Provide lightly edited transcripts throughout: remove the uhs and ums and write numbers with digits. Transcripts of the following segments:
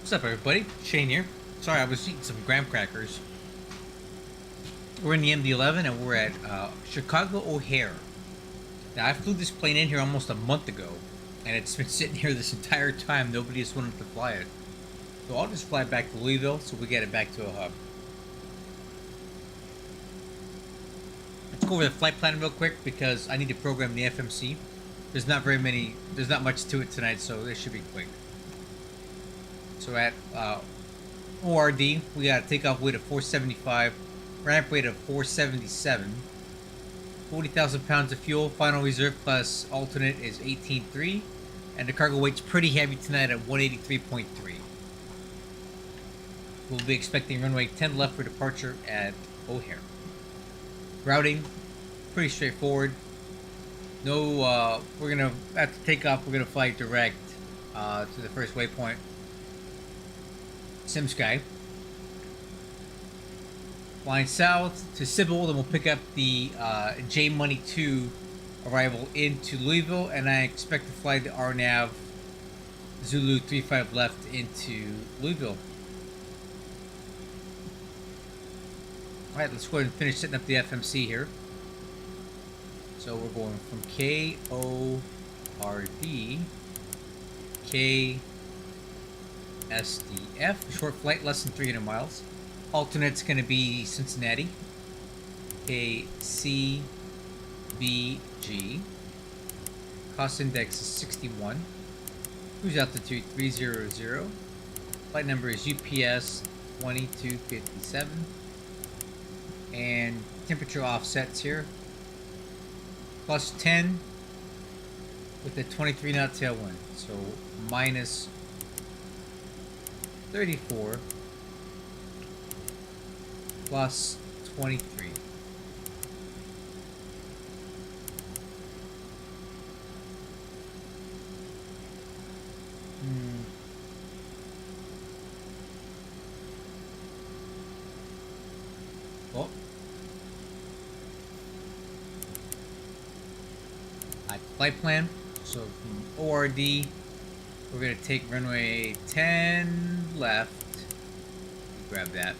What's up, everybody? Shane here. Sorry, I was eating some graham crackers. We're in the MD-11 and we're at Chicago O'Hare. Now, I flew this plane in here almost a month ago, and it's been sitting here this entire time. Nobody has wanted to fly it. So I'll just fly back to Louisville so we get it back to a hub. Let's go over the flight plan real quick because I need to program the FMC. There's not much to it tonight, so this should be quick. So at ORD, we got a takeoff weight of 475, ramp weight of 477, 40,000 pounds of fuel, final reserve plus alternate is 18.3, and the cargo weight's pretty heavy tonight at 183.3. We'll be expecting runway 10 left for departure at O'Hare. Routing, pretty straightforward. No, we're gonna, after takeoff, we're gonna fly direct to the first waypoint, SimSky. Flying south to Sybil, then we'll pick up the J Money 2 arrival into Louisville, and I expect to fly the RNAV Zulu 35 left into Louisville. Alright, let's go ahead and finish setting up the FMC here. So we're going from KORD, SDF, short flight, less than 300 miles. Alternate's going to be Cincinnati. KCBG. Cost index is 61. Cruise altitude 300. Flight number is UPS 2257. And temperature offsets here. Plus 10 with a 23 knot tailwind. So minus 34 plus 23. Oh. Flight plan. So from ORD, we're going to take runway 10 left. Grab that.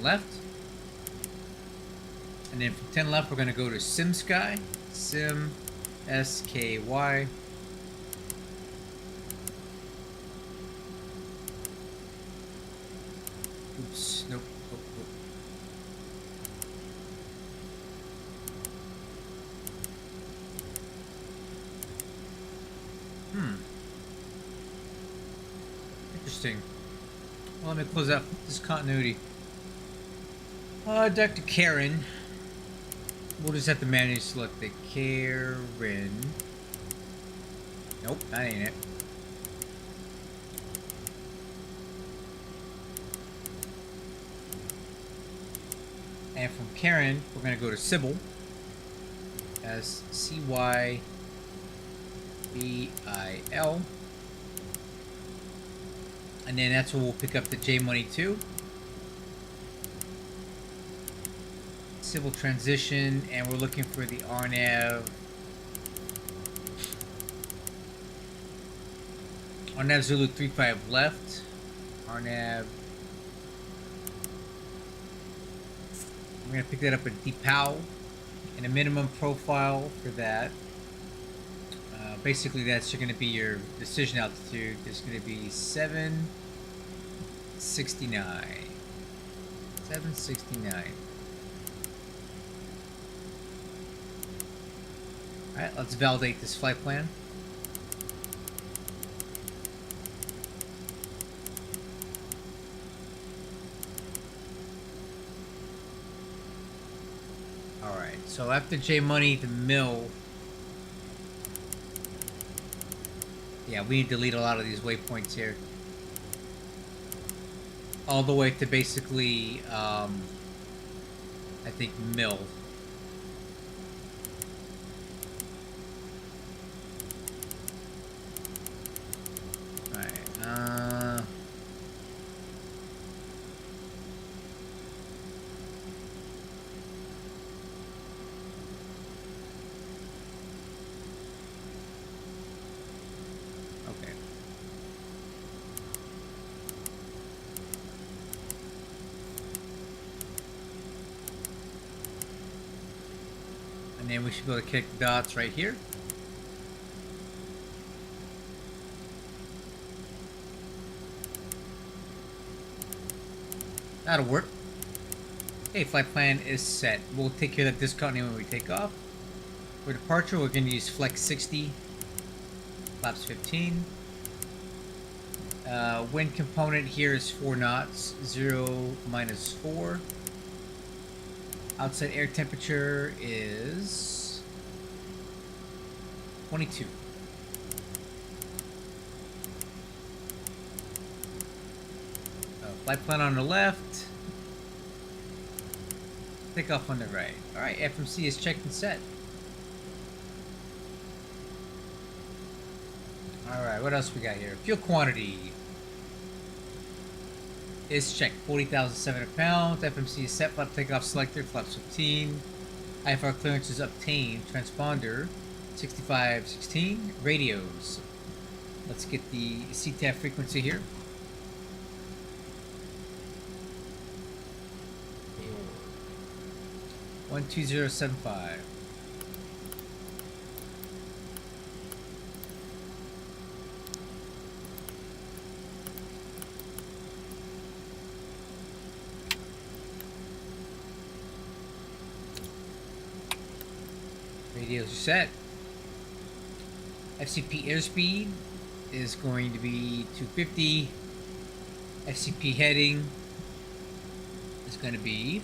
Left, and then from 10 left we're going to go to SimSky, SKY. Oops, nope. Interesting. Well, let me close out this continuity. Dr. Karen. We'll just have to manually select the Karen. Nope, that ain't it. And from Karen, we're going to go to Sybil. SCYBIL. And then that's where we'll pick up the J Money 2. Civil transition, and we're looking for the RNAV. RNAV Zulu 35 left. RNAV. We're going to pick that up at DePaul. And a minimum profile for that. Basically, that's going to be your decision altitude. It's going to be 769. 769. Alright, let's validate this flight plan. Alright, so after J Money, the mill. Yeah, we need to delete a lot of these waypoints here. All the way to basically, I think, mill. then we should be able to connect the dots right here. That'll work. Okay, flight plan is set. We'll take care of that discontinuity when we take off. For departure, we're going to use flex 60, flaps 15. Wind component here is 4 knots, 0 minus 4. Outside air temperature is 22. Flight plan on the left. Takeoff on the right. Alright, FMC is checked and set. Alright, what else we got here? Fuel quantity is checked. 40,700 pounds. FMC is set. Flap takeoff selected. Flaps 15. IFR clearance is obtained. Transponder 6516. Radios. Let's get the CTAF frequency here. 12075. Radios are set. FCP airspeed is going to be 250. FCP heading is going to be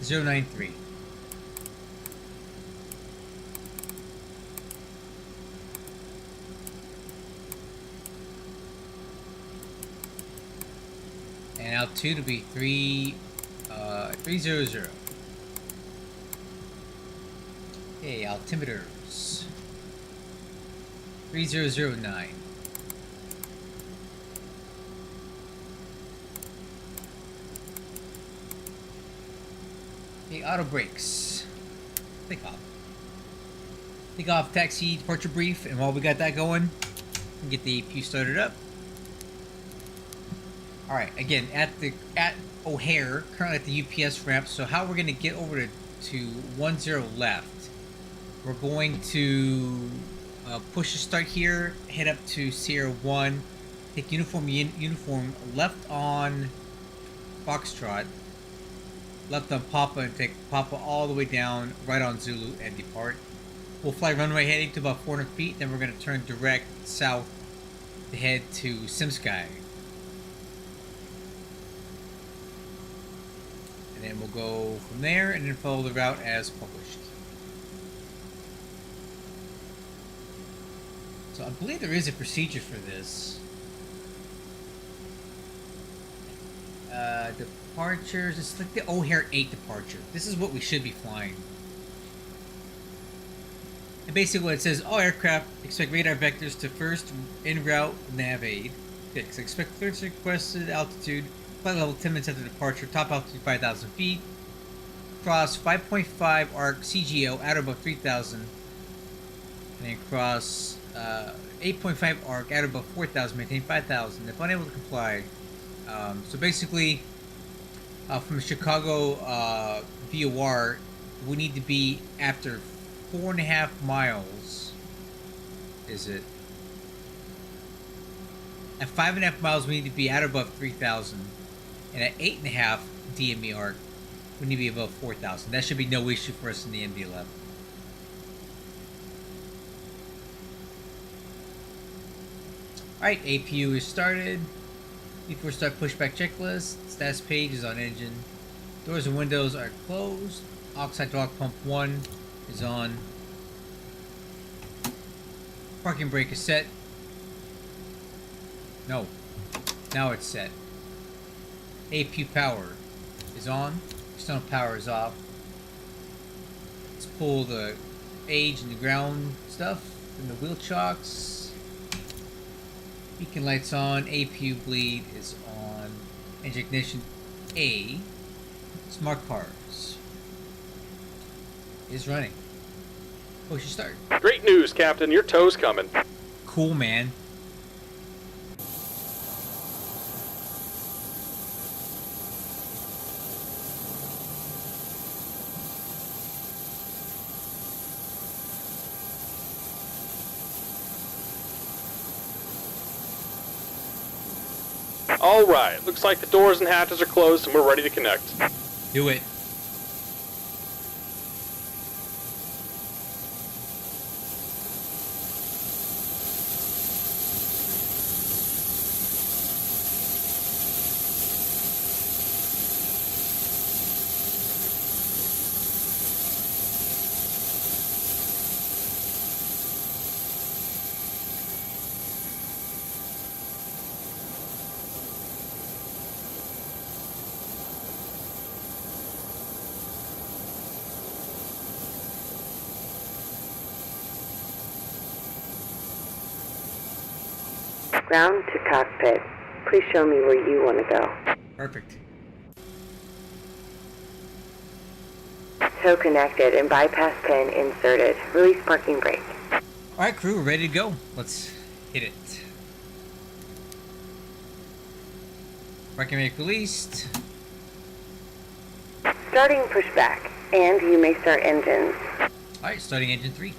093. And altitude will be 300. Okay, altimeters 3009. Okay, auto brakes. Take off. Take off, taxi, departure brief, and while we got that going, we can get the APU started up. Alright, again, at O'Hare, currently at the UPS ramp, so how we're going to get over to 10 left. We're going to push the start here, head up to Sierra 1, take uniform left on Foxtrot, left on Papa, and take Papa all the way down, right on Zulu, and depart. We'll fly runway heading to about 400 feet, then we're going to turn direct south to head to Simsky. And then we'll go from there and then follow the route as published. So I believe there is a procedure for this. Departures, it's like the O'Hare 8 departure. This is what we should be flying. And basically what it says, all aircraft expect radar vectors to first en route nav aid. Fix. Expect clearance requested altitude, flight level 10 minutes after departure, top altitude 5,000 feet. Cross 5.5 arc CGO at above 3,000. And then cross 8.5 arc at above 4,000, maintain 5,000. If unable to comply. So basically, from Chicago VOR, we need to be after 4.5 miles. Is it? At 5.5 miles, we need to be at above 3,000. And at 8.5 DME arc, we need to be above 4,000. That should be no issue for us in the MD-11. Alright, APU is started. Before start pushback checklist, status page is on engine. Doors and windows are closed. Oxide hydraulic pump 1 is on. Parking brake is set. No. Now it's set. APU power is on. External power is off. Let's pull the age and the ground stuff and the wheel chocks. Beacon lights on, APU bleed is on, engine ignition A, smart cars is running. Push your start. Great news, Captain, your tow's coming. Cool, man. Alright, looks like the doors and hatches are closed and we're ready to connect. Do it. Ground to cockpit. Please show me where you want to go. Perfect. Tow connected and bypass pin inserted. Release parking brake. Alright, crew, we're ready to go. Let's hit it. Parking brake released. Starting pushback, and you may start engines. Alright, starting engine 3.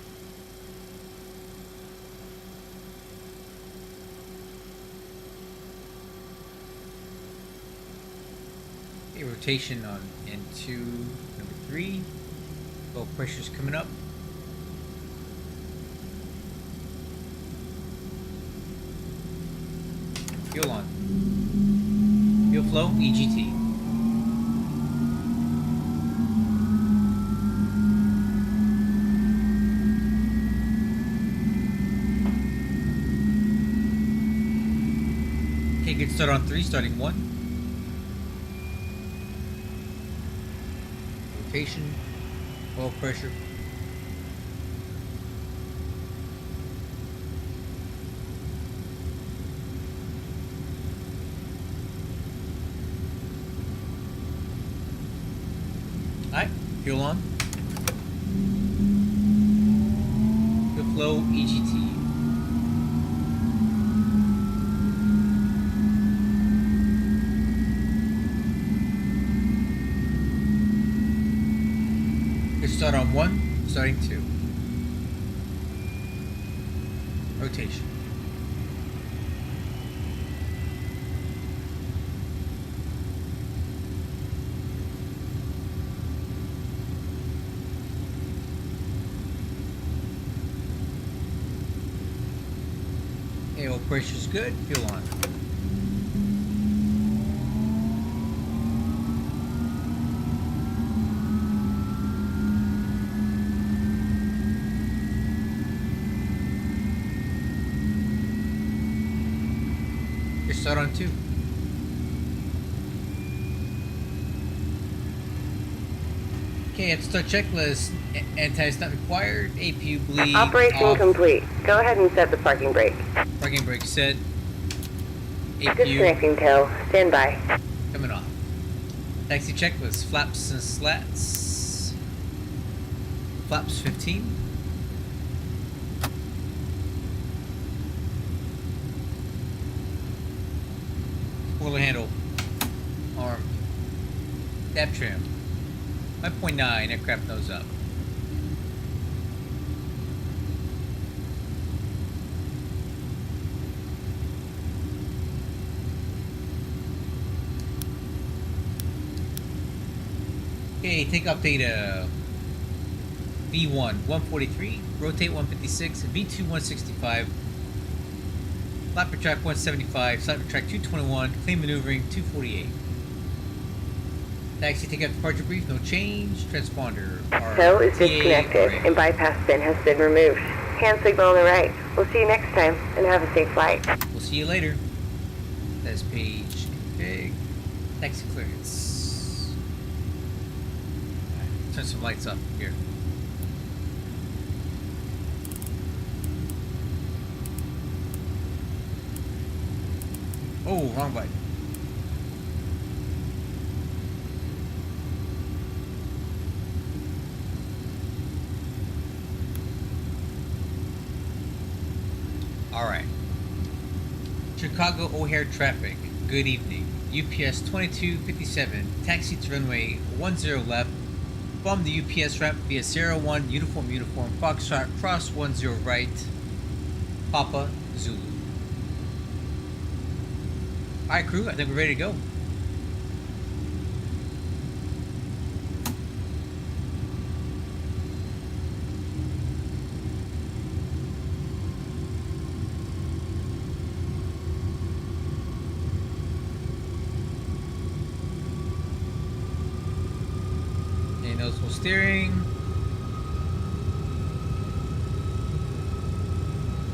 Okay, rotation on N2, number 3. Low pressure's coming up. Fuel on. Fuel flow, EGT. Okay, good start on 3, starting 1. Rotation, oil pressure. Alright, fuel on. Fuel flow, EGT. Start on 1, starting 2. Rotation. Okay, oil pressure's good, fuel on. Start on 2. Okay, at start checklist, anti not required, APU bleed Operation off. complete. Go ahead and set the parking brake. Parking brake set. APU Disconnecting tow. Stand by. coming off. Taxi checklist, flaps and slats. Flaps 15. Spoiler handle, armed, dab trim, 5.9, aircraft nose up. Okay, take up data. V1 143, rotate 156, V2 165. Flat retract 175, side retract 221, clean maneuvering 248. Taxi take out departure brief, no change. Transponder. Tow is disconnected and bypass pin has been removed. Hand signal on the right. We'll see you next time and have a safe flight. We'll see you later. That's page config. Taxi clearance. Right, turn some lights up here. Oh, wrong button. Alright. Chicago O'Hare traffic. Good evening. UPS 2257. Taxi to runway 10 left. Bomb the UPS ramp via 01 uniform Foxtrot cross 10 right. Papa Zulu. Alright, crew, I think we're ready to go. Okay, noticeable steering.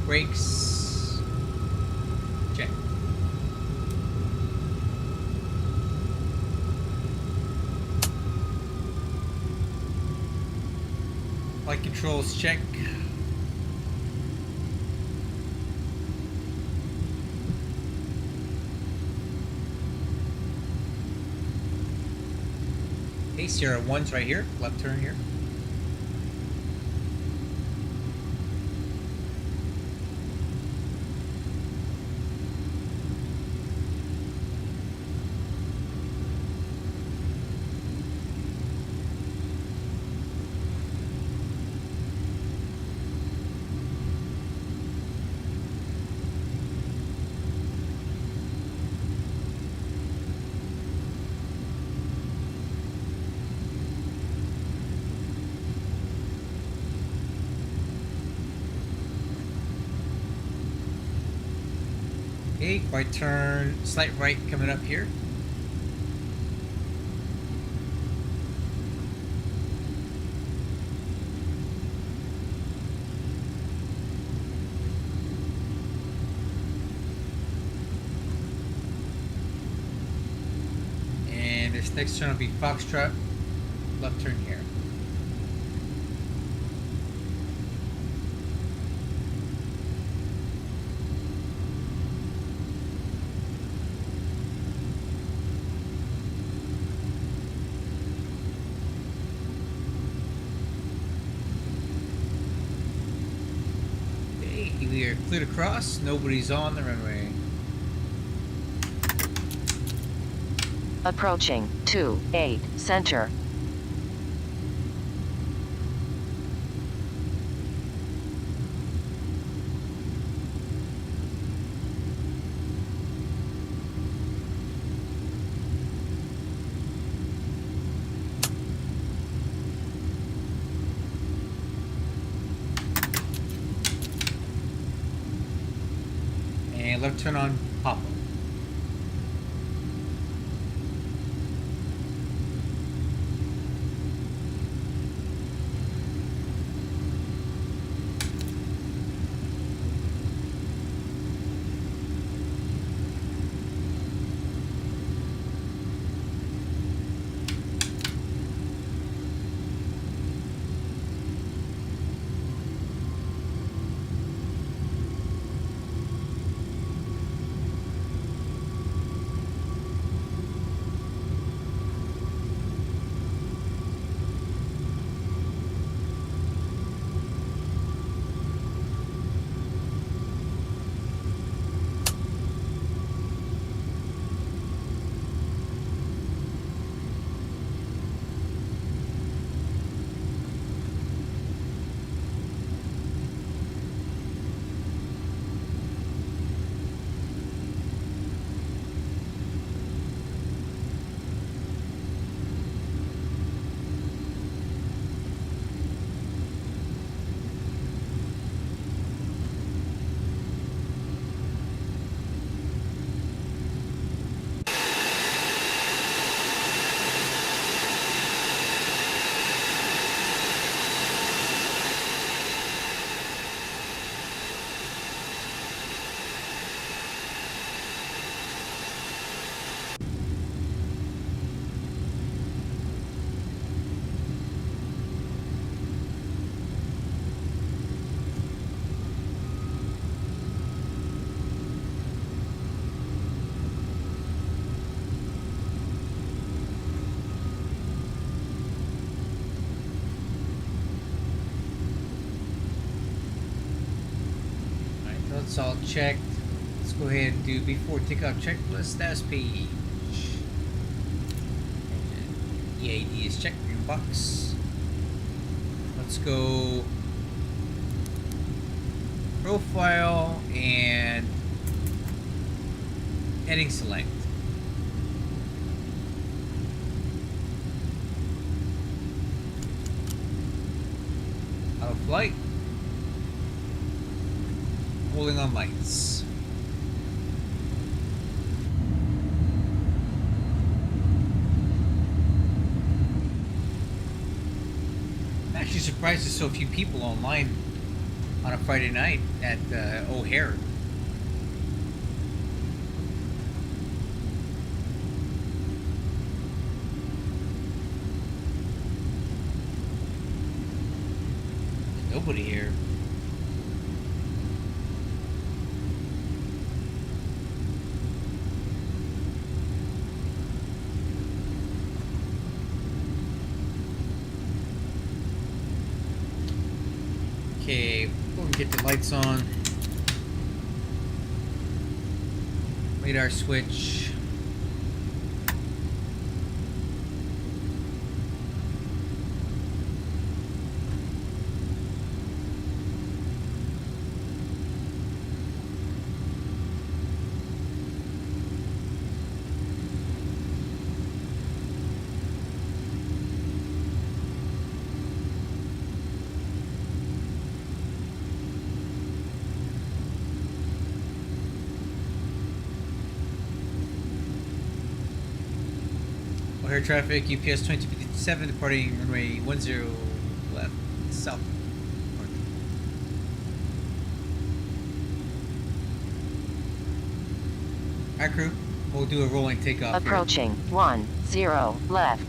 Brakes. Check. Flight controls, check. Okay, Sierra 1's right here. Left turn here. Okay, right turn, slight right coming up here. And this next turn will be Foxtrot, left turn here. We are cleared across. Nobody's on the runway. Approaching 28 center. And left turn on Papa. That's all checked. Let's go ahead and do before takeoff checklist status page. And EAD is checked, green box. Let's go profile and Heading select. Auto flight. Holding on lights. I'm actually surprised there's so few people online on a Friday night at O'Hare. Nobody here. Okay, we'll get the lights on. Radar switch. O'Hare traffic, UPS 2257 departing runway 10 left, south. Alright crew, we'll do a rolling takeoff Approaching 10 left.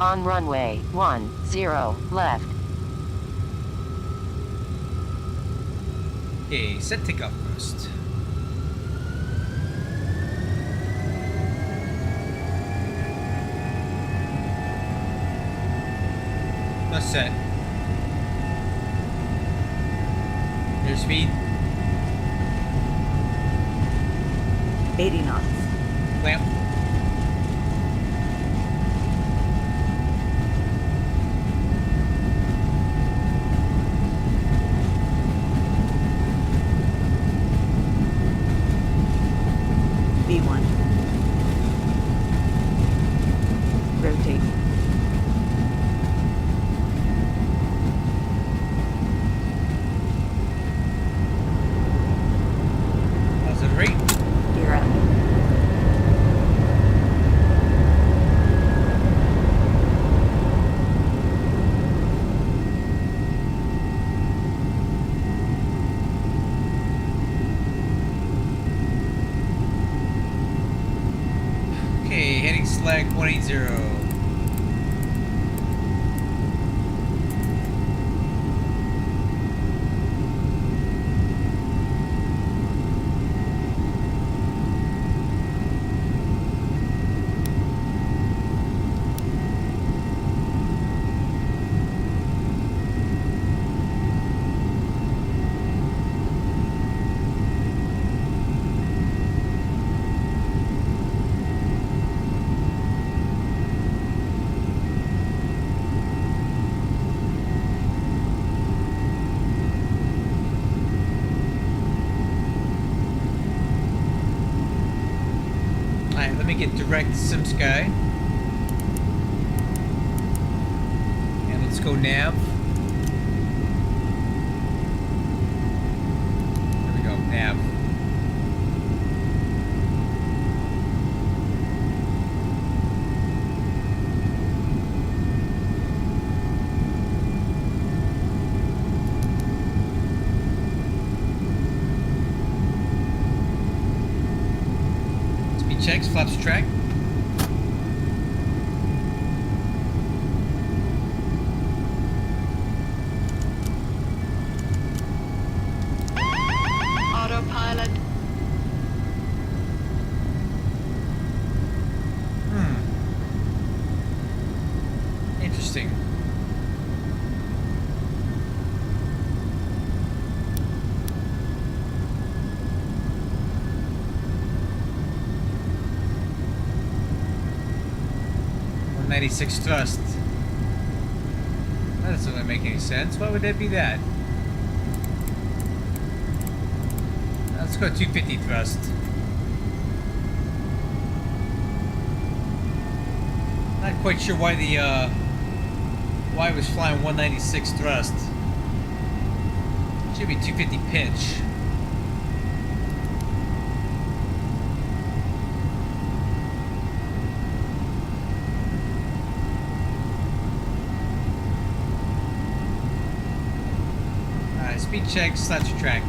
On runway 10 left. Okay, set takeoff first. Not set. Airspeed. 80 knots. Clamp. B1. Rotate. How's it rate? Gear up. Okay, heading slack 180. Alright, let me get direct sim sky. And let's go nav. There we go, nav. Speed checks, flaps track. Autopilot. Interesting. 196 thrust. That doesn't really make any sense. Why would that be that? Let's go 250 thrust. Not quite sure why why it was flying 196 thrust. Should be 250 pitch. Alright, speed check, slash track.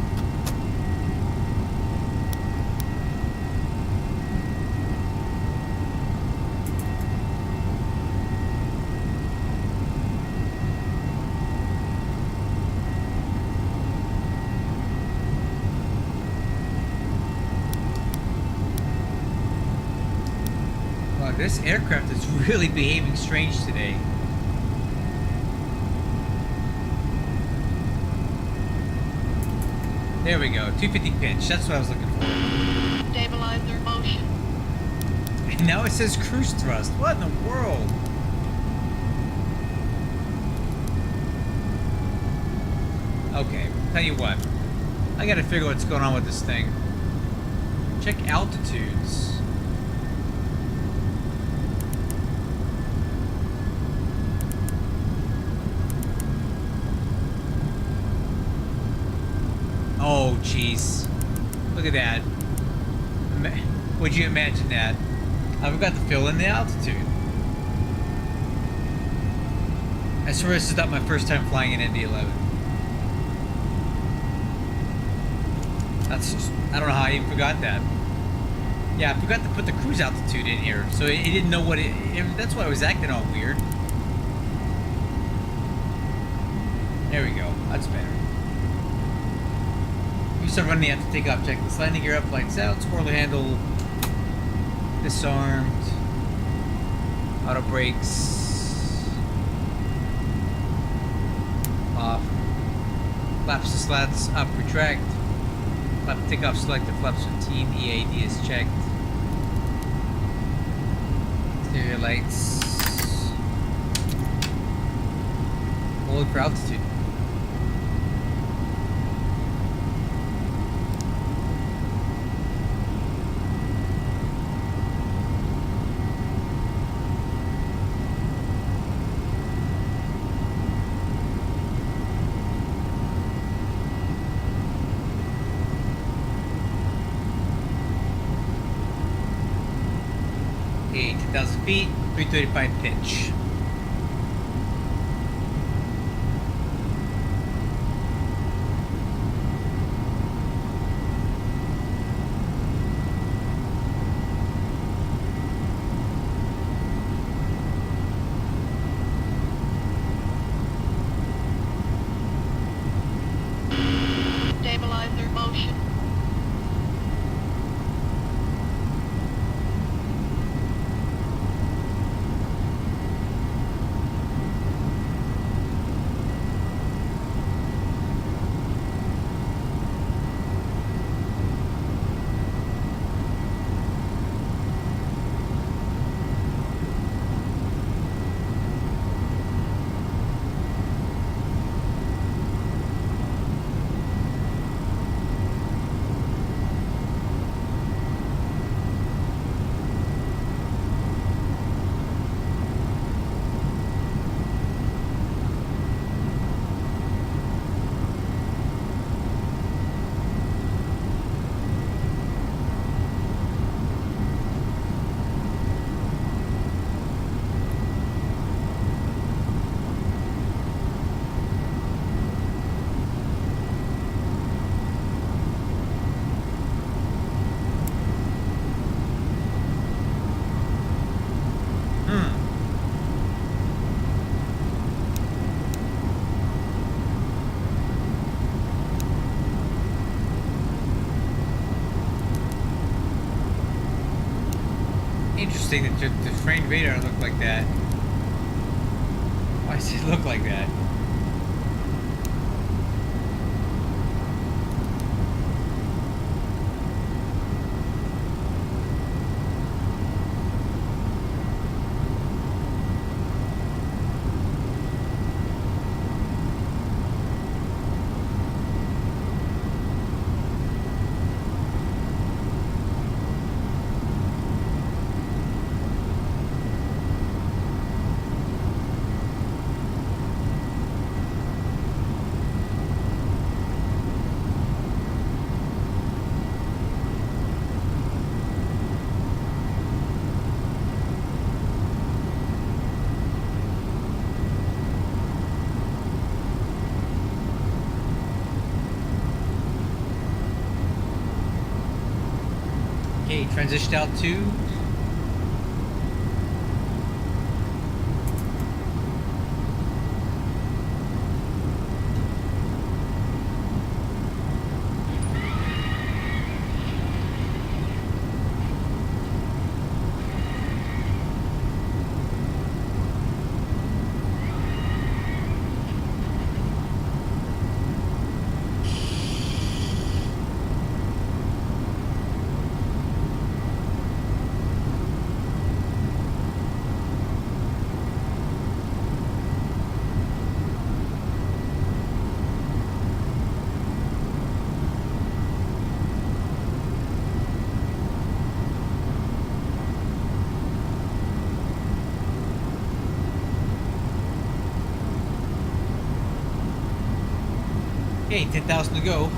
This aircraft is really behaving strange today. There we go, 250 pitch. That's what I was looking for. Stabilizer motion. And now it says cruise thrust. What in the world? Okay, tell you what. I gotta figure what's going on with this thing. Check altitudes. Oh, jeez. Look at that. Would you imagine that? I forgot to fill in the altitude. I swear this is not my first time flying an MD-11. That's just, I don't know how I even forgot that. Yeah, I forgot to put the cruise altitude in here, so it didn't know what that's why it was acting all weird. There we go. That's better. You start running the after takeoff checklist. Landing gear up, lights out, squirrel handle, disarmed, auto brakes, off, flaps to slats up, retract, flap takeoff selected, flaps 15, EAD is checked, exterior lights, hold for altitude. Okay, 2,000 feet, 335 pitch. Stabilizer motion. Interesting that the framed radar looked like that. Why does it look like that? transitioned out to. Okay, 10,000 to go.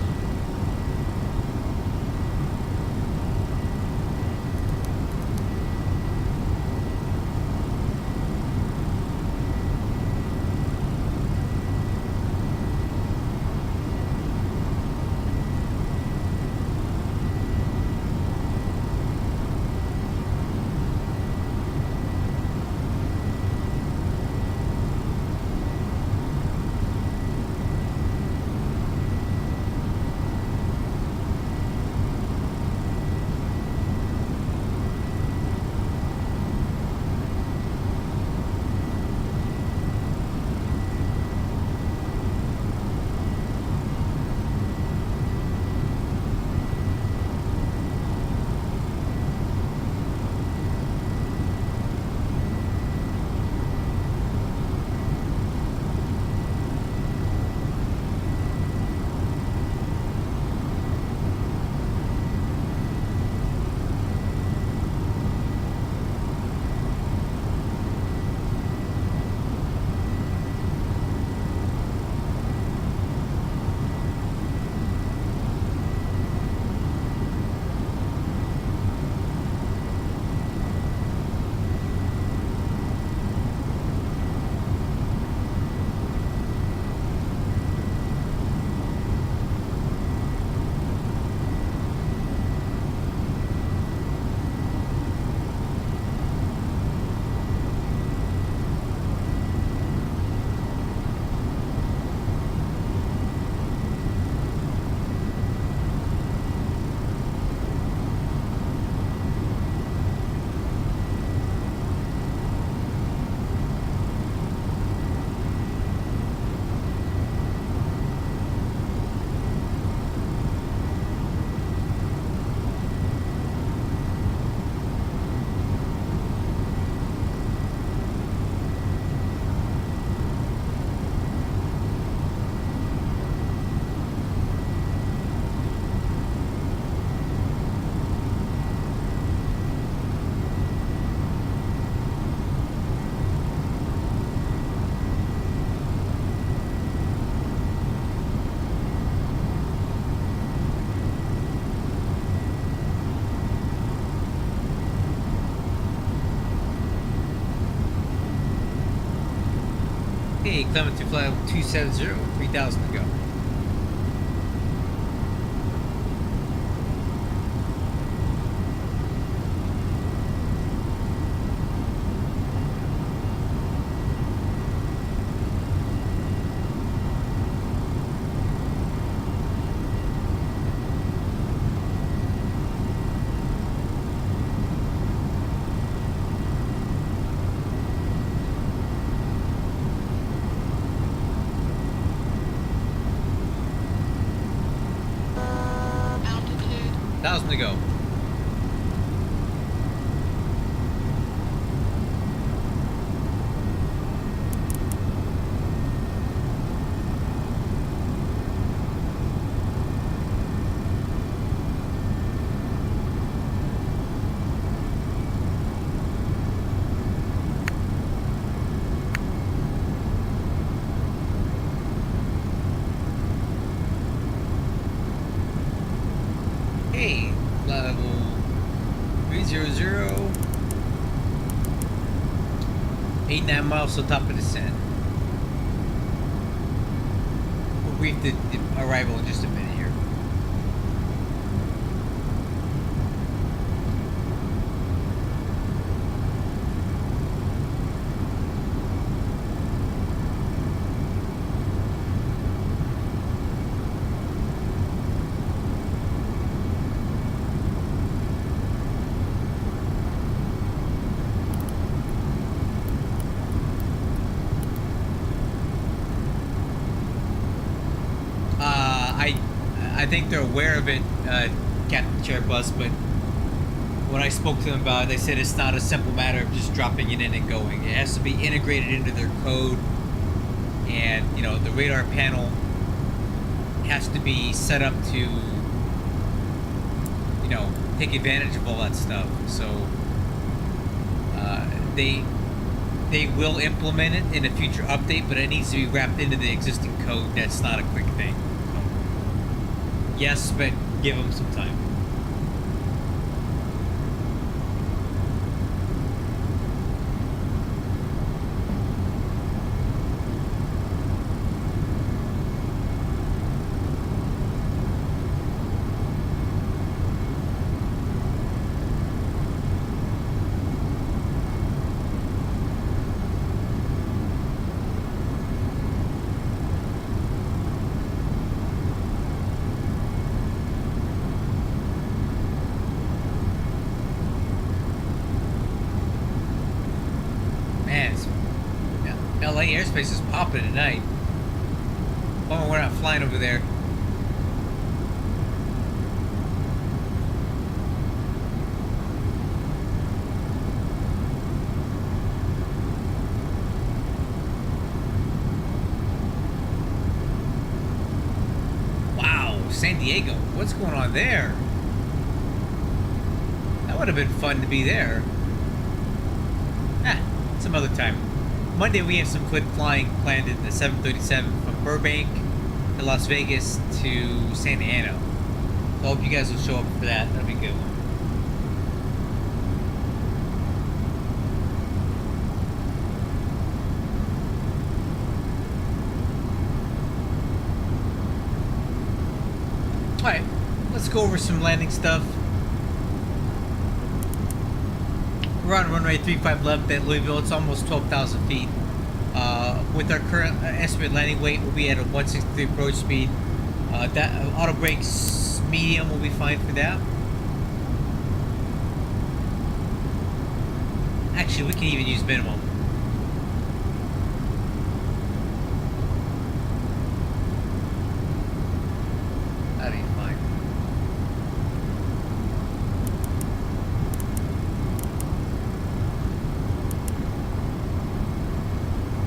Okay, climbing to flight 270, 3,000 to go. Altitude. 1,000 to go. Hey, level 300, 89 miles to the top of the descent. We'll brief the arrival in just a minute here. I think they're aware of it, Captain Chairbus, but when I spoke to them about it, they said it's not a simple matter of just dropping it in and going. It has to be integrated into their code, and you know, the radar panel has to be set up to, you know, take advantage of all that stuff. So they will implement it in a future update, but it needs to be wrapped into the existing code. That's not a quick thing. So, yes, but give them some time. LA airspace is popping tonight. Oh, we're not flying over there. Wow, San Diego. What's going on there? That would have been fun to be there. Some other time. Monday we have some quick flying planned in the 737 from Burbank to Las Vegas to Santa Ana. So I hope you guys will show up for that. That'll be a good one. Alright, let's go over some landing stuff. We're on runway 35 left at Louisville. It's almost 12,000 feet. With our current estimated landing weight, we'll be at a 163 approach speed. That auto brakes medium will be fine for that. Actually, we can even use minimum. That'll be fine.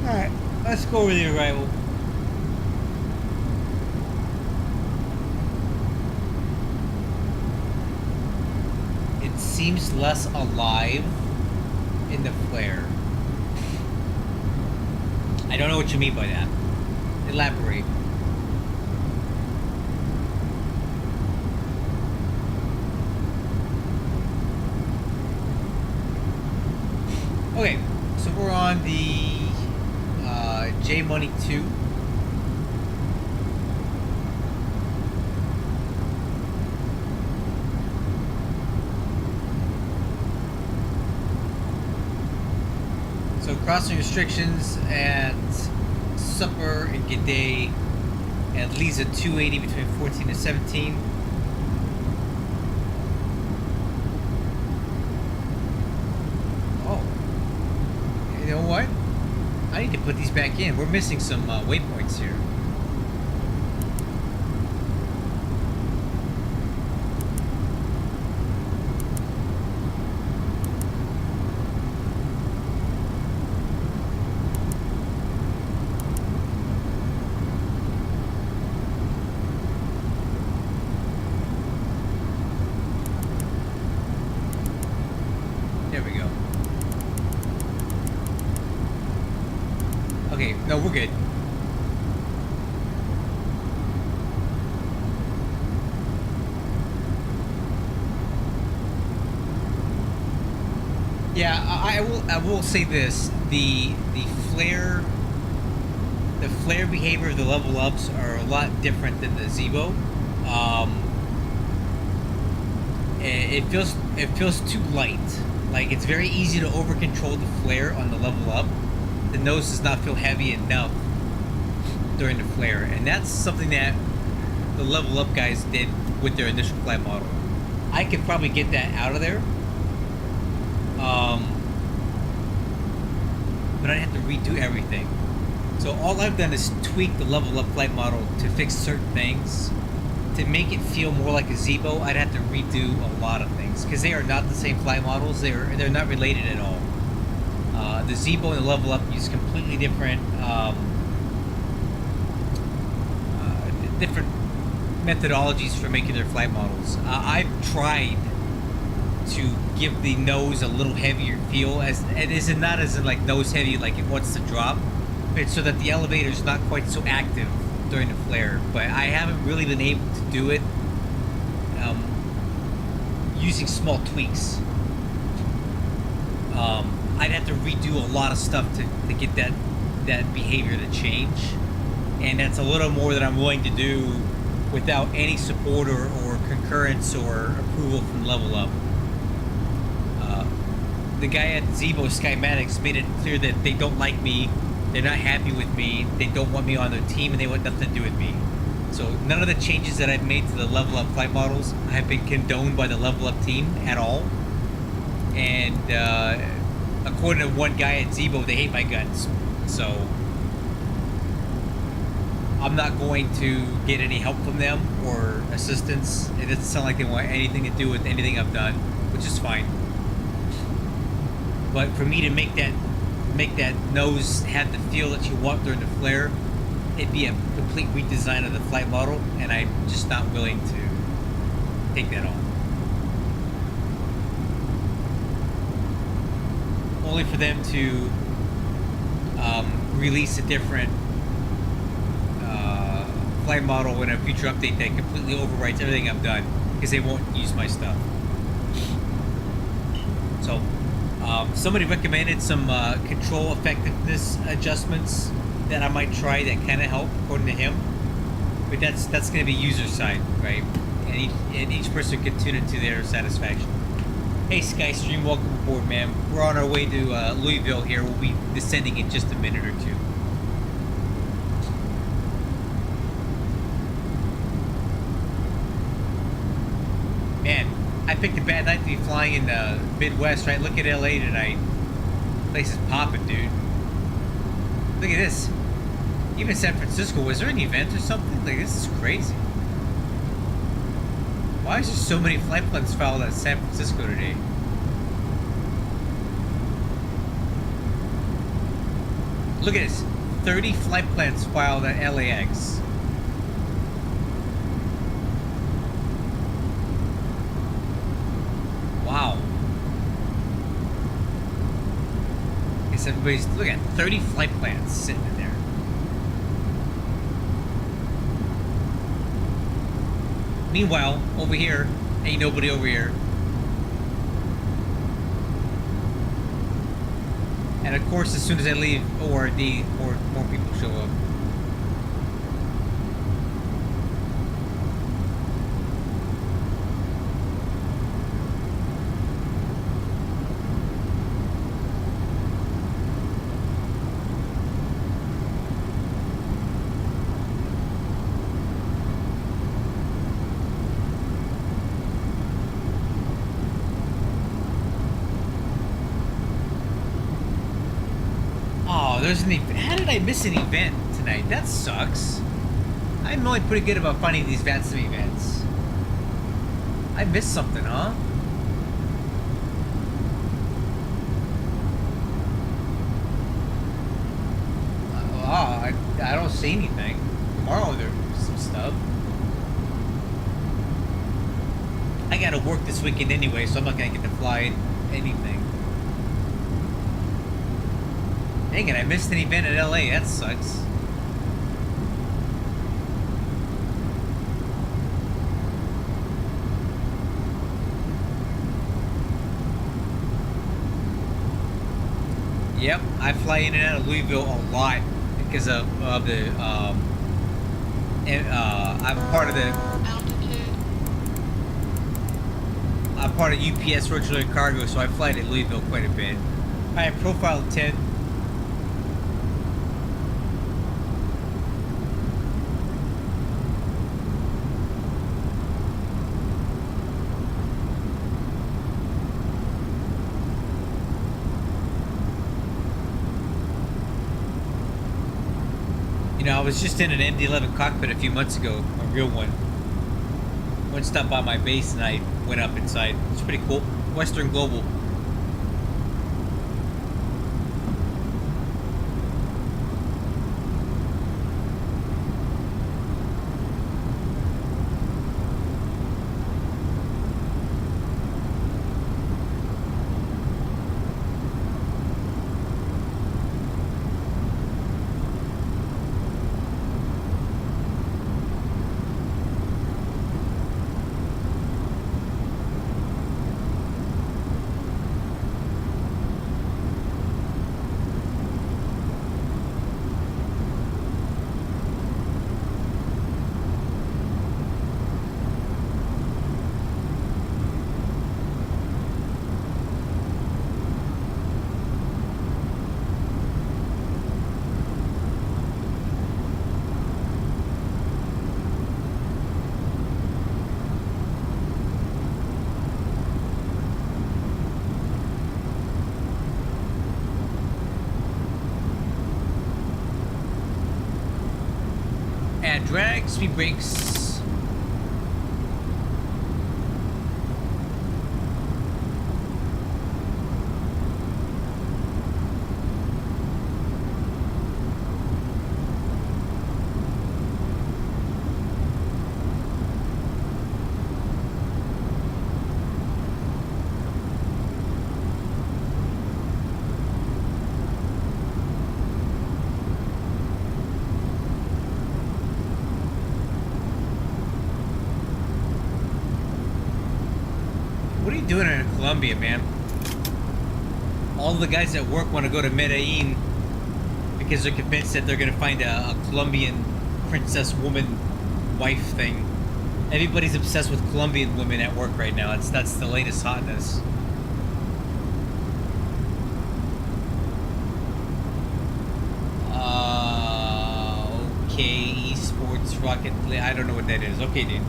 Alright, let's go over the arrival. It seems less alive in the flare. I don't know what you mean by that. Elaborate. Okay, so we're on the J Money 2. So crossing restrictions at Supper and G'day and Lisa 280 between 14 and 17. Oh, you know what? I need to put these back in. We're missing some waypoints here. There we go. Okay, no, we're good. Yeah, I will say this: the flare behavior of the level ups are a lot different than the Zebo. It feels too light. Like, it's very easy to over control the flare on the level up. The nose does not feel heavy enough during the flare, and that's something that the level up guys did with their initial flight model. I could probably get that out of there, but I'd have to redo everything. So all I've done is tweak the level up flight model to fix certain things, to make it feel more like a Zebo, I'd have to redo a lot of things because they are not the same flight models. They're not related at all. The Zebo and the Level Up use completely different different methodologies for making their flight models. I've tried to give the nose a little heavier feel, as it is not as in like nose heavy like it wants to drop, but so that the elevator is not quite so active during the flare. But I haven't really been able to do it using small tweaks. I'd have to redo a lot of stuff to get that behavior to change, and that's a little more than I'm willing to do without any support or concurrence or approval from Level Up. The guy at Zebo Skymatics made it clear that they don't like me, they're not happy with me, they don't want me on their team, and they want nothing to do with me. So none of the changes that I've made to the Level Up flight models have been condoned by the Level Up team at all. And according to one guy at Zebo, they hate my guns. So I'm not going to get any help from them or assistance. It doesn't sound like they want anything to do with anything I've done, which is fine. But for me to make that nose have the feel that you want during the flare, it'd be a complete redesign of the flight model, and I'm just not willing to take that on. Only for them to release a different flight model in a future update that completely overwrites everything I've done, because they won't use my stuff. So somebody recommended some control effectiveness adjustments that I might try that kind of help, according to him. But that's going to be user side, right? And each person can tune it to their satisfaction. Hey Skystream, welcome aboard, man. We're on our way to Louisville here. We'll be descending in just a minute or two. Man, I picked a bad night to be flying in the Midwest, right? Look at LA tonight. Place is popping, dude. Look at this. Even San Francisco, was there an event or something? Like, this is crazy. Why is there so many flight plans filed at San Francisco today? Look at this. 30 flight plans filed at LAX. Wow. I guess everybody's, look at 30 flight plans sitting in there. Meanwhile, over here, ain't nobody over here. And of course, as soon as I leave ORD, more people show up. There's an event. How did I miss an event tonight? That sucks. I'm normally pretty good about finding these random events. I missed something, huh? I don't see anything. Tomorrow there's some stuff. I gotta work this weekend anyway, so I'm not gonna get to fly anything. Dang it, I missed an event at LA. That sucks. Yep, I fly in and out of Louisville a lot because of the I'm part of the I'm part of UPS Virtual Cargo, so I fly to Louisville quite a bit. I have profile 10. You know, I was just in an MD-11 cockpit a few months ago, a real one. Went stopped by my base and I went up inside. It's pretty cool. Western Global. Drag, speed brakes. What are you doing in Colombia, man? All the guys at work want to go to Medellin because they're convinced that they're going to find a Colombian princess woman wife thing. Everybody's obsessed with Colombian women at work right now. That's the latest hotness. Okay, esports rocket. I don't know what that is. Okay, dude.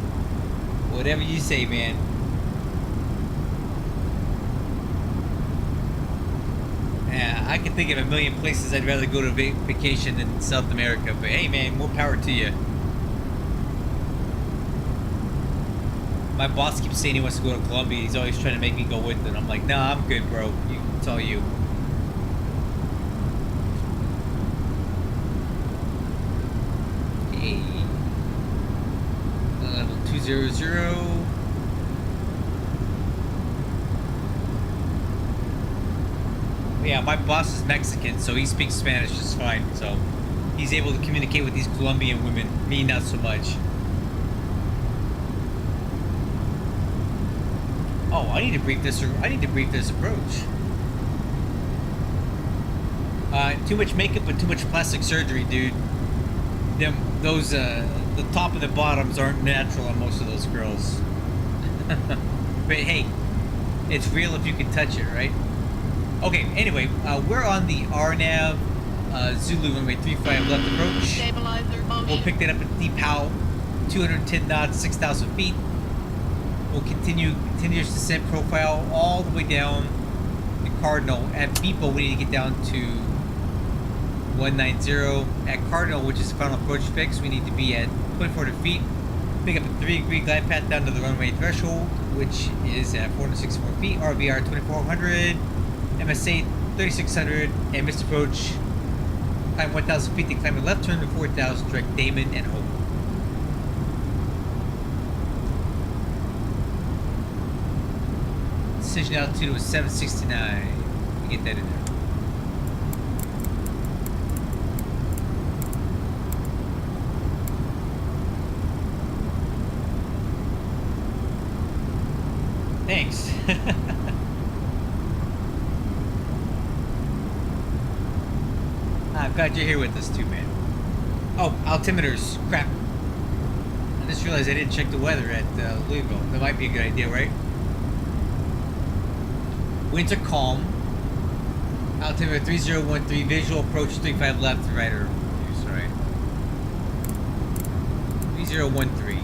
Whatever you say, man. I can think of a million places I'd rather go to vacation in South America, but hey man, more power to you. My boss keeps saying he wants to go to Colombia. He's always trying to make me go with it. I'm like, nah, I'm good, bro. It's all you. Okay. Level 200. Yeah, my boss is Mexican, so he speaks Spanish just fine. So he's able to communicate with these Colombian women. Me, not so much. Oh, I need to brief this. I need to brief this approach. Too much makeup and too much plastic surgery, dude. Those the top and the bottoms aren't natural on most of those girls. But hey, it's real if you can touch it, right? Okay, anyway, we're on the RNAV Zulu runway 35 left approach. Stabilizer motion. We'll pick that up at deep POW, 210 knots, 6,000 feet. We'll continue continuous descent profile all the way down the Cardinal. At Beepo, we need to get down to 190. At Cardinal, which is the final approach fix, we need to be at 2,400 feet. Pick up a 3-degree glide path down to the runway threshold, which is at 464 feet. RVR 2,400. MSA 3,600, and missed approach. Climb 1,000 feet, then climb a left turn to 4,000, direct Damon and Hope. Decision altitude was 769. Get that in there. Thanks. I'm glad you're here with us too, man. Oh, altimeters. Crap. I just realized I didn't check the weather at Louisville. That might be a good idea, right? Winds are calm. Altimeter 3013. Visual approach 35 left, right, or sorry. 3013.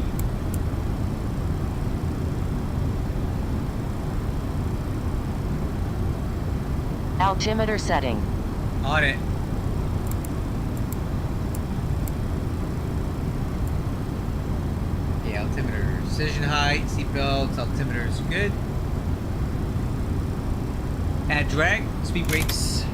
Altimeter setting. On it. Altimeters. Precision height, seatbelts, altimeter is good. Add drag, speed brakes.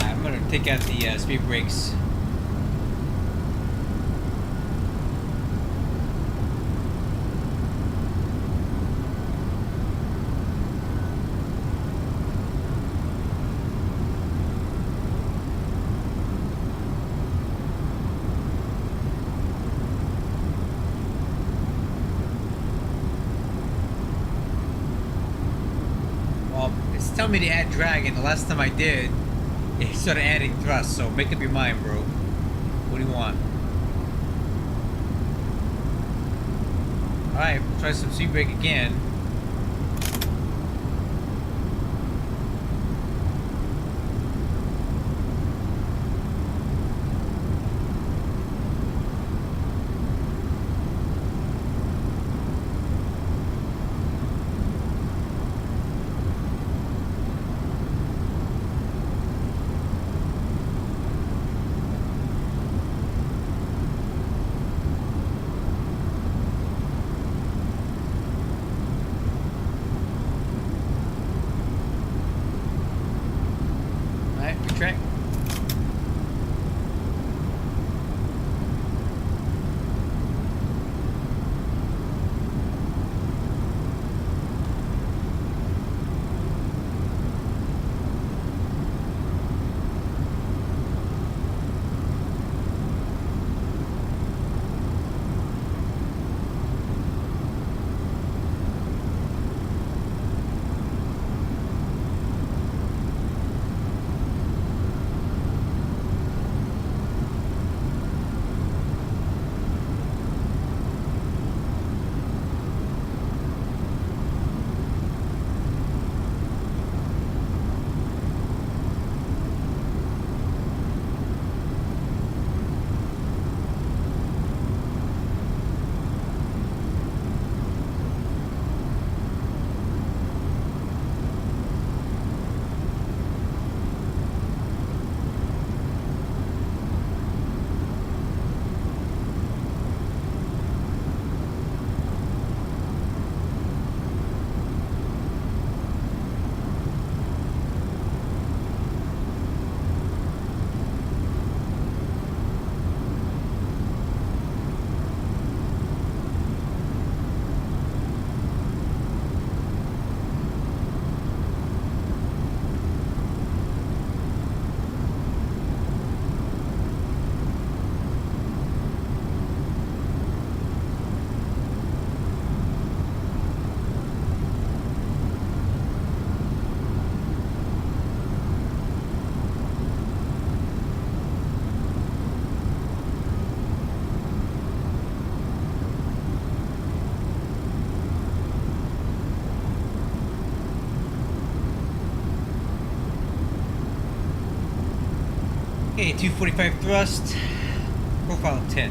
I'm gonna take out the speed brakes. It's telling me to add drag, and the last time I did, it started adding thrust, so make up your mind, bro. What do you want? Alright, try some speed brake again. Track. Okay, 245 thrust, profile 10.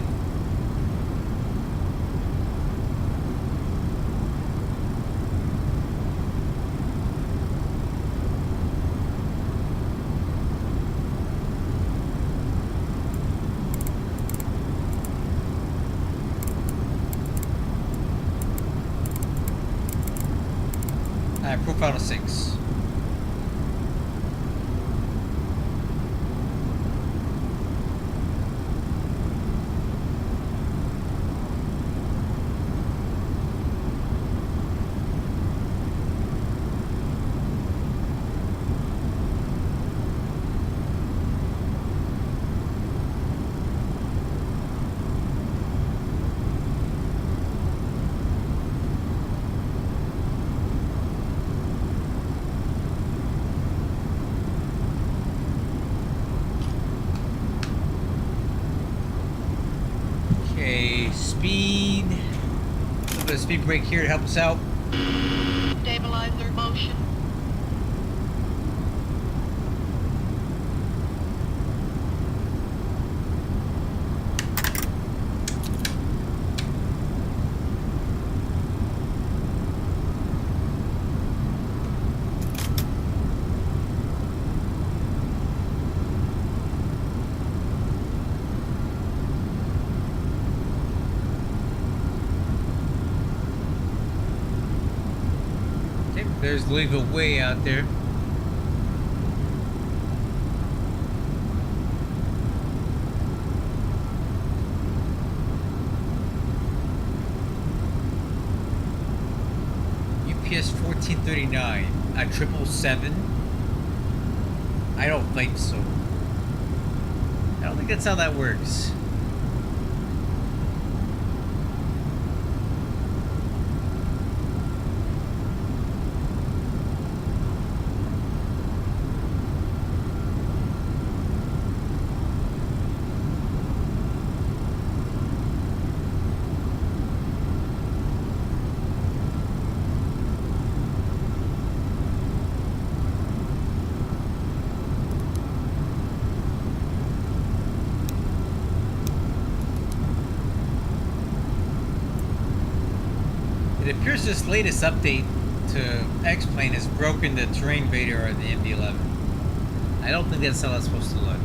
Alright, profile to 6. Okay, speed. A little bit of speed brake here to help us out. Stabilizer motion. There's Louisville way out there. UPS 1439 at 777. I don't think so. I don't think that's how that works. It appears this latest update to X-Plane has broken the terrain radar of the MD-11. I don't think that's how that's supposed to look.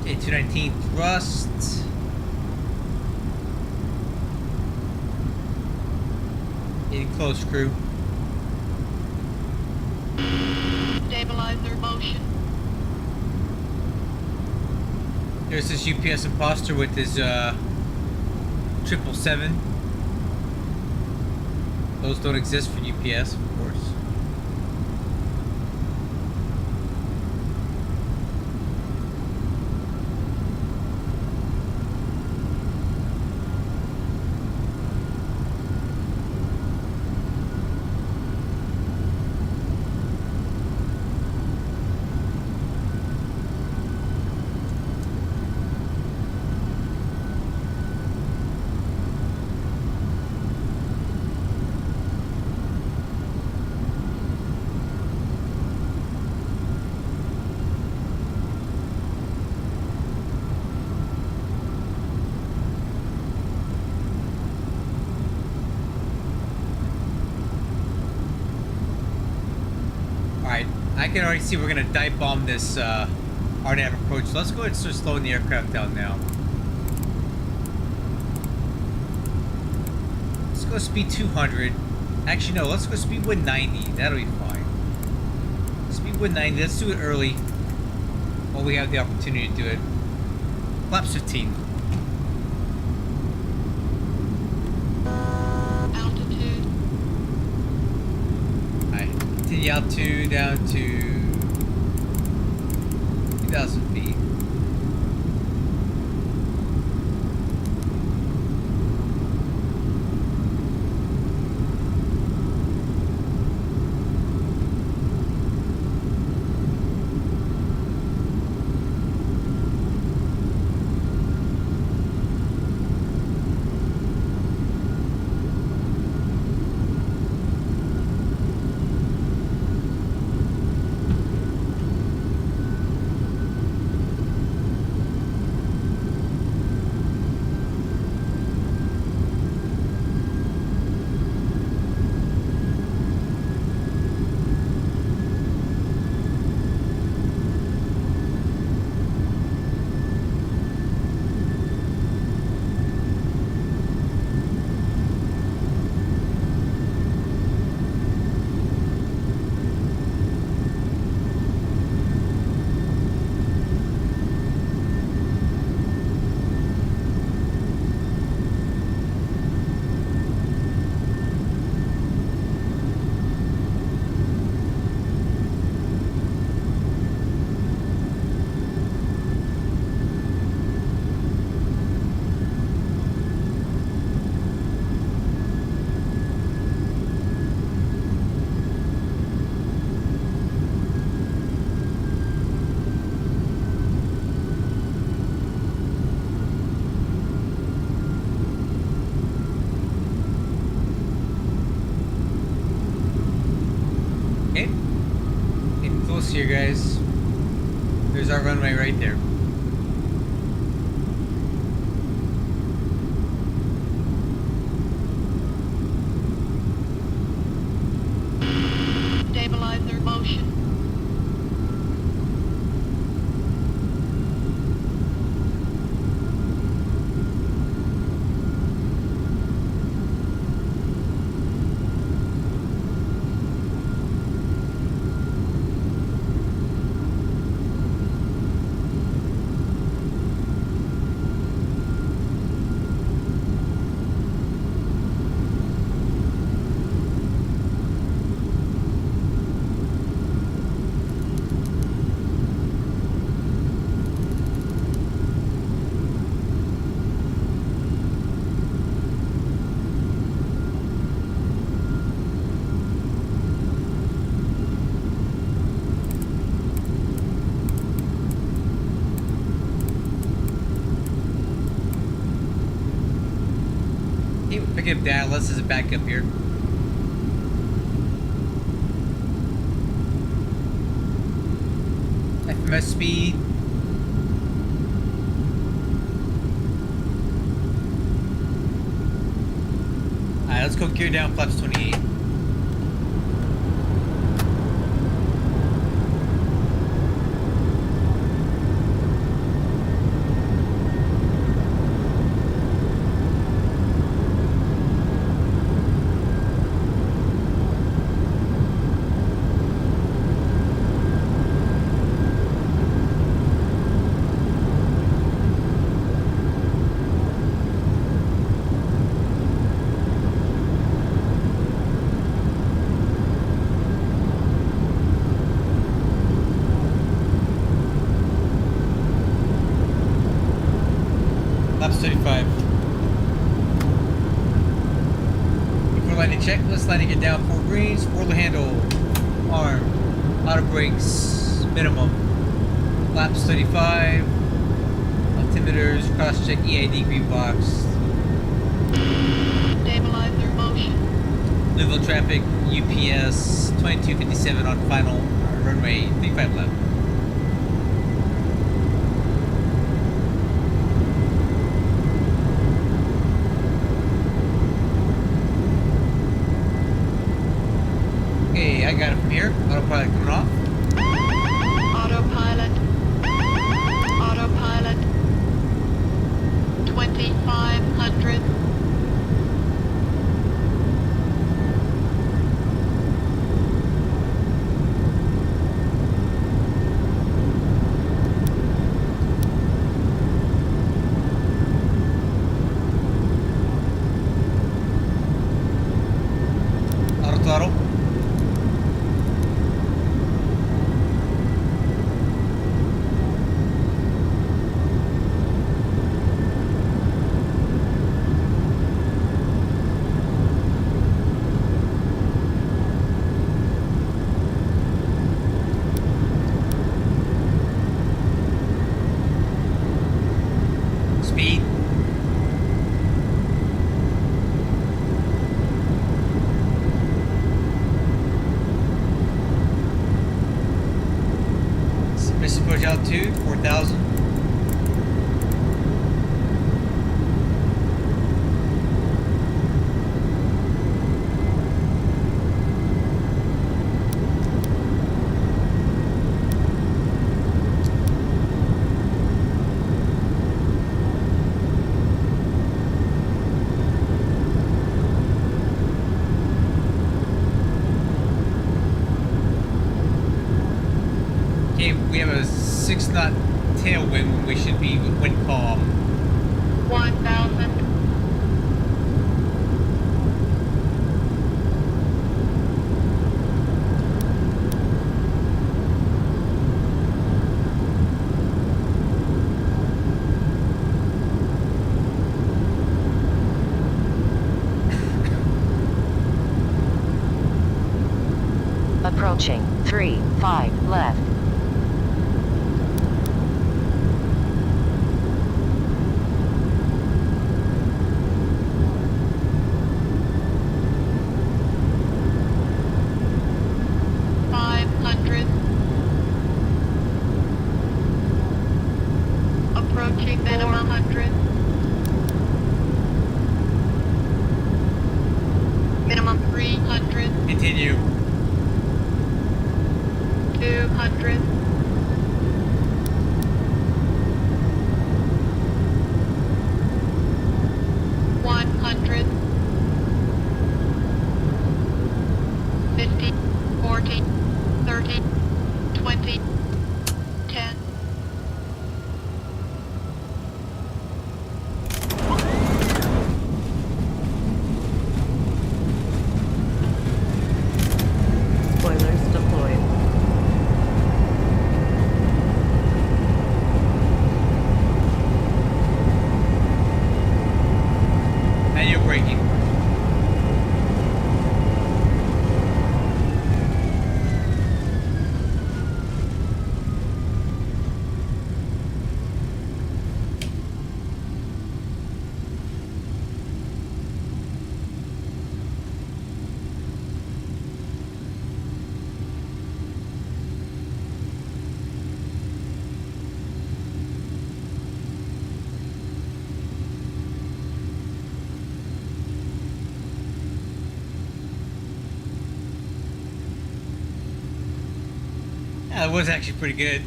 Okay, 219 thrust. Getting close, crew. Stabilizer motion. There's this UPS imposter with his 777. Those don't exist for UPS, of course. I can already see we're gonna dive bomb this RNAV approach. So let's go ahead and start slowing the aircraft down now. Let's go speed 200. Actually, no, let's go speed 190. That'll be fine. Speed 190. Let's do it early while we have the opportunity to do it. Flaps 15. Altitude. Alright, continue altitude down to 2,000 feet. there. Stabilize their motion. Hey, we're picking up Dallas as a backup here. FMS speed. Alright, let's go gear down flaps 28. Laps 35. Before landing checklist, landing it down 4 greens, spoiler handle, arm, auto brakes, minimum. Laps 35. Altimeters, cross check EID green box. Stabilize their motion. Louisville traffic, UPS 2257 on final runway 35 left. Okay, I got it from here. Autopilot coming off. Autopilot. Autopilot. 2500. Auto throttle. Speed. Submission approach altitude 4,000. Okay, we have a 6 knot tailwind when we should be with wind calm. 1000. Approaching 3-5 left. Approaching minimum 100. Minimum 300. Continue. 200. One hundred. 50, 40, 30, 20, 10. Spoilers deployed. And you're braking. Yeah, that was actually pretty good.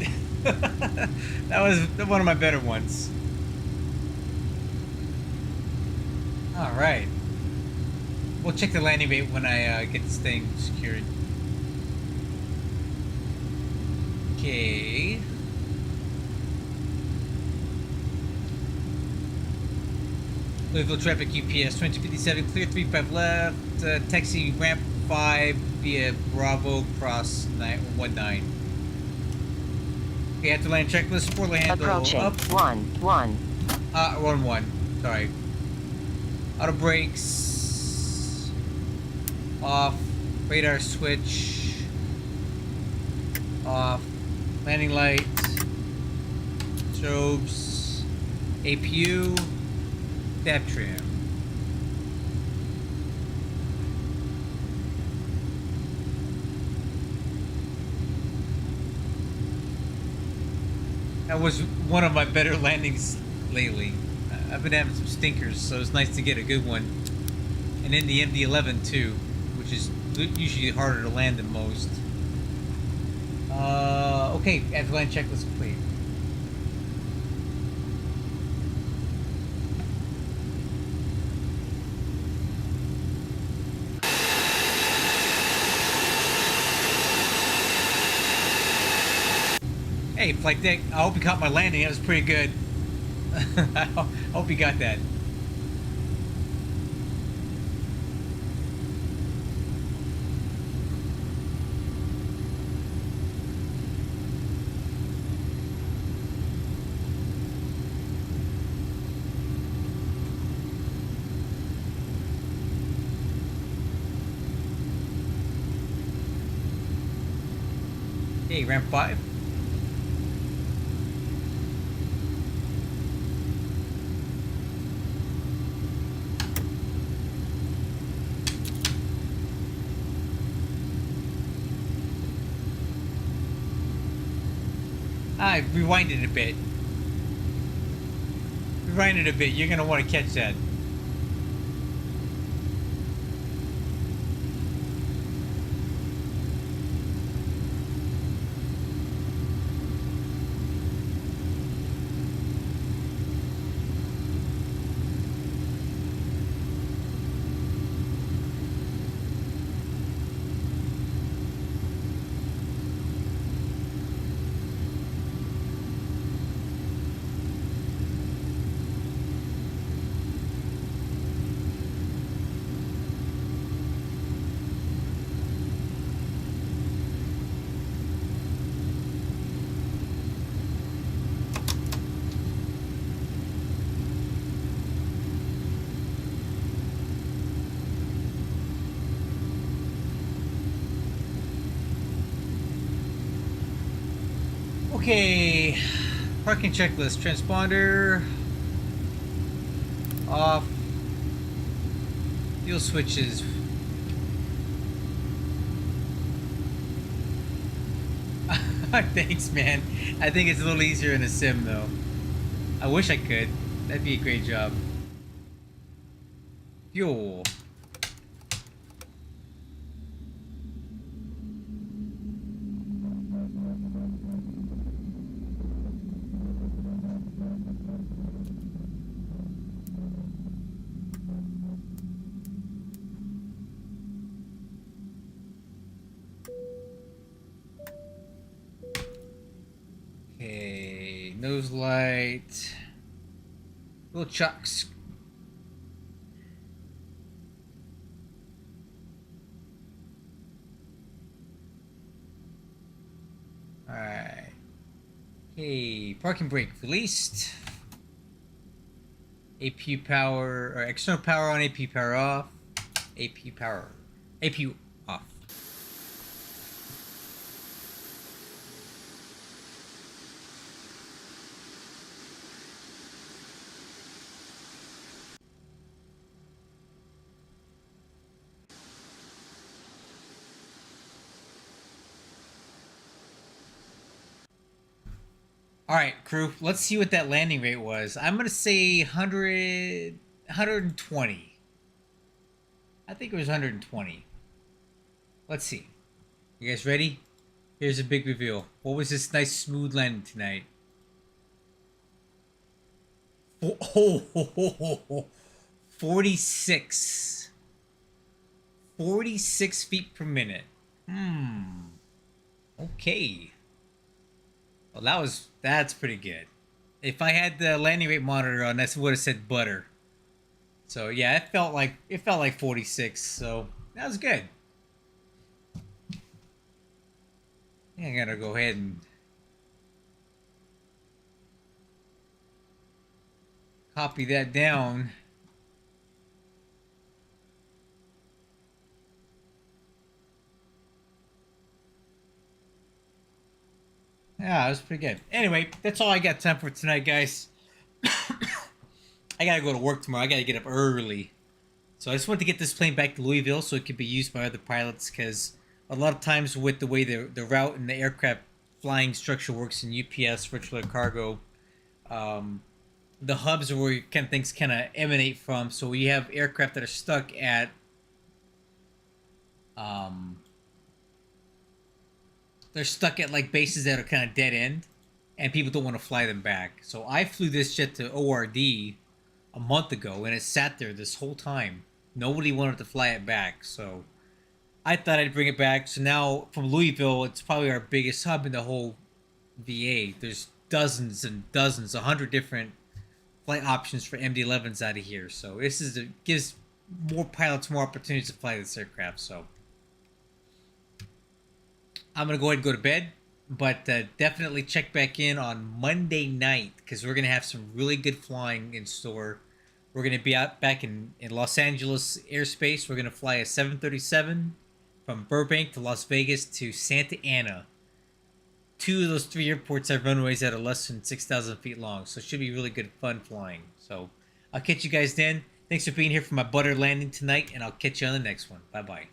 That was one of my better ones. All right. We'll check the landing bait when I get this thing secured. Okay. Louisville traffic UPS 2257, clear 35 left, taxi ramp 5 via Bravo cross 919. Okay, after land checklist, four handle Approaching. up. 1. 1. Sorry. Auto brakes off. Radar switch off. Landing light. Strobes. APU. Dab trim. That was one of my better landings lately. I've been having some stinkers, so it's nice to get a good one. And then the MD-11 too, which is usually harder to land than most. Okay, after land checklist complete. Hey, flight deck, I hope you caught my landing. That was pretty good. I hope you got that. Hey, ramp 5. I rewinded a bit. Rewinded a bit. You're gonna want to catch that. Okay, parking checklist, transponder off, fuel switches. Thanks, man. I think it's a little easier in a sim though. I wish I could. That'd be a great job. Fuel. Okay, nose light. Little chucks. Alright. Okay, parking brake released. APU power, or external power on, APU power off. APU power. APU off. Alright, crew, let's see what that landing rate was. I'm going to say 120. I think it was 120. Let's see. You guys ready? Here's a big reveal. What was this nice smooth landing tonight? 46. 46 feet per minute. Okay. Well, that's pretty good. If I had the landing rate monitor on, that would have said butter. So yeah, it felt like 46. So that was good. I think I'm gonna go ahead and copy that down. Yeah, that was pretty good. Anyway, that's all I got time for tonight, guys. I gotta go to work tomorrow. I gotta get up early. So I just wanted to get this plane back to Louisville so it could be used by other pilots, because a lot of times with the way the route and the aircraft flying structure works in UPS, virtual air cargo, the hubs are where things kind of emanate from. So we have aircraft that are stuck at they're stuck at like bases that are kind of dead end, and people don't want to fly them back. So I flew this jet to ORD a month ago, and it sat there this whole time. Nobody wanted to fly it back, so I thought I'd bring it back. So now from Louisville, it's probably our biggest hub in the whole VA. There's dozens and dozens, 100 different flight options for MD-11s out of here. So this gives more pilots more opportunities to fly this aircraft. So I'm going to go ahead and go to bed, but definitely check back in on Monday night, because we're going to have some really good flying in store. We're going to be out back in Los Angeles airspace. We're going to fly a 737 from Burbank to Las Vegas to Santa Ana. 2 of those 3 airports have runways that are less than 6,000 feet long, so it should be really good fun flying. So I'll catch you guys then. Thanks for being here for my butter landing tonight, and I'll catch you on the next one. Bye-bye.